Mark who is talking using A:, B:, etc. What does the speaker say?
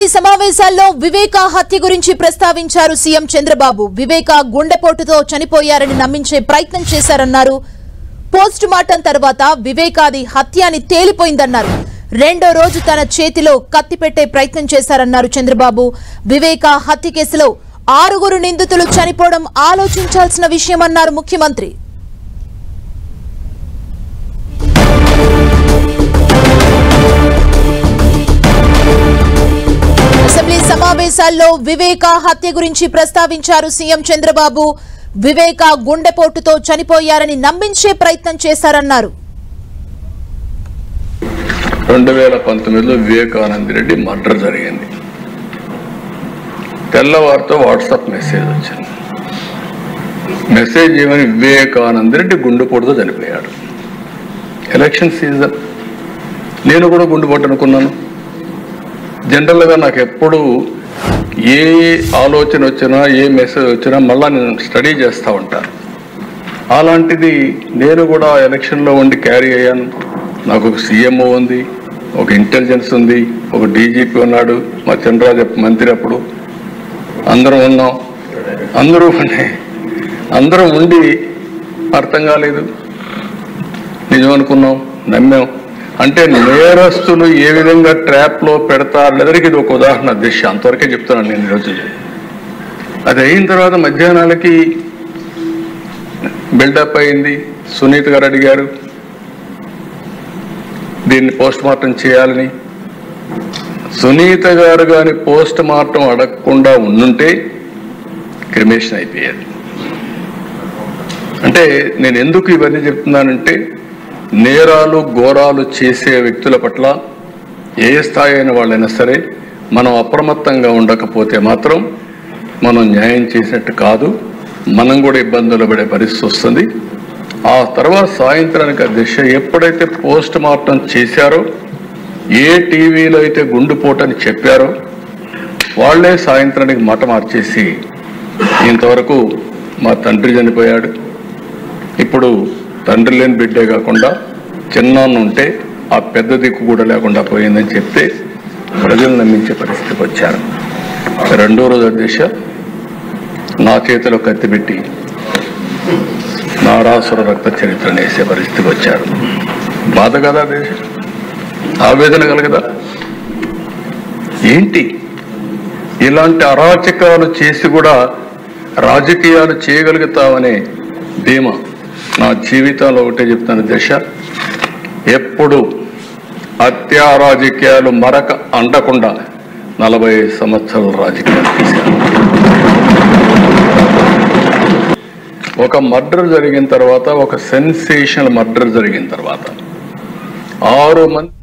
A: Assembly సమావేశాల్లో వివేకా హత్య గురించి ప్రస్తావించారు సీఎం చంద్రబాబు. వివేకా గుండెపోటుతో చనిపోయారని నమ్మించే ప్రయత్నం చేశారన్నారు. పోస్ట్ మార్టం తర్వాత వివేకాది హత్య అని తేలిపోయిందన్నారు. రెండో రోజు తన చేతిలో కత్తి పెట్టే ప్రయత్నం చేశారన్నారు చంద్రబాబు. వివేకా హత్య కేసులో 6 నిందితులు చనిపోవడం ఆలోచించాల్సిన విషయమన్నారు ముఖ్యమంత్రి. అసెంబ్లీ సమావేశాల్లో వివేకా హత్య గురించి ప్రస్తావించారు సీఎం చంద్రబాబు. వివేకా గుండెపోటుతో చనిపోయారని నమ్మించే ప్రయత్నం చేశారన్నారు.
B: 2019లో వివేకానంద రెడ్డి మర్డర్ జరిగింది. తెల్లవారితో వాట్సాప్ మెసేజ్ వచ్చింది. మెసేజ్ ఏమని, వివేకానంద రెడ్డి గుండెపోటుతో చనిపోయాడు. ఎలక్షన్ సీజన్, నేను కూడా గుండెపోటు అనుకున్నాను. జనరల్గా నాకు ఎప్పుడు ఏ ఆలోచన వచ్చినా ఏ మెసేజ్ వచ్చినా మళ్ళీ నేను స్టడీ చేస్తూ ఉంటాను. అలాంటిది నేను కూడా ఎలక్షన్లో ఉండి క్యారీ అయ్యాను. నాకు ఒక సీఎంఓ ఉంది, ఒక ఇంటెలిజెన్స్ ఉంది, ఒక డీజీపీ ఉన్నాడు, మా చంద్రరాజు మంత్రి అప్పుడు అందరం ఉన్నాం. అందరం ఉండి అర్థం కాలేదు, నిజం అనుకున్నాం, నమ్మాం. అంటే నేరస్తులు ఏ విధంగా ట్రాప్లో పెడతారు లేదరికి ఇది ఒక ఉదాహరణ దిశ. అంతవరకే చెప్తున్నాను నేను ఈరోజు. అది అయిన తర్వాత మధ్యాహ్నాలకి బిల్డప్ అయింది. సునీత గారు అడిగారు దీన్ని పోస్ట్ మార్టం చేయాలని. సునీత గారు కానీ పోస్ట్ మార్టం అడగకుండా ఉండుంటే క్రిమేషన్ అయిపోయారు. అంటే నేను ఎందుకు ఇవన్నీ చెప్తున్నానంటే, నేరాలు ఘోరాలు చేసే వ్యక్తుల పట్ల ఏ స్థాయి అయిన వాళ్ళైనా సరే మనం అప్రమత్తంగా ఉండకపోతే మాత్రం మనం న్యాయం చేసినట్టు కాదు, మనం కూడా ఇబ్బందులు పడే పరిస్థితి వస్తుంది. ఆ తర్వాత సాయంత్రానికి అధ్యక్ష ఎప్పుడైతే పోస్ట్ మార్టం చేశారో, ఏ టీవీలో అయితే గుండెపోటని చెప్పారో వాళ్లే సాయంత్రానికి మాట మార్చేసి ఇంతవరకు మా తండ్రి చనిపోయాడు, ఇప్పుడు తండ్రి లేని బిడ్డే కాకుండా చిన్నాన్న ఉంటే ఆ పెద్ద దిక్కు కూడా లేకుండా పోయిందని చెప్తే ప్రజలు నమ్మించే పరిస్థితికి వచ్చారు. రెండో రోజు అధ్యక్ష నా చేతిలో కత్తి పెట్టి నారాసుర రక్త చరిత్రను వేసే పరిస్థితికి వచ్చారు. బాధ కదా అధ్యక్ష, ఆవేదన కలగదా? ఏంటి ఇలాంటి అరాచకాలు చేసి కూడా రాజకీయాలు చేయగలుగుతామనే ధీమా నా జీవితంలో ఒకటే చెప్తాను దశ. ఎప్పుడు హత్యా రాజకీయాలు మరక అంటకుండా 45 సంవత్సరాల రాజకీయాలు చేశాను. ఒక మర్డర్ జరిగిన తర్వాత, ఒక సెన్సేషనల్ మర్డర్ జరిగిన తర్వాత 6 మంది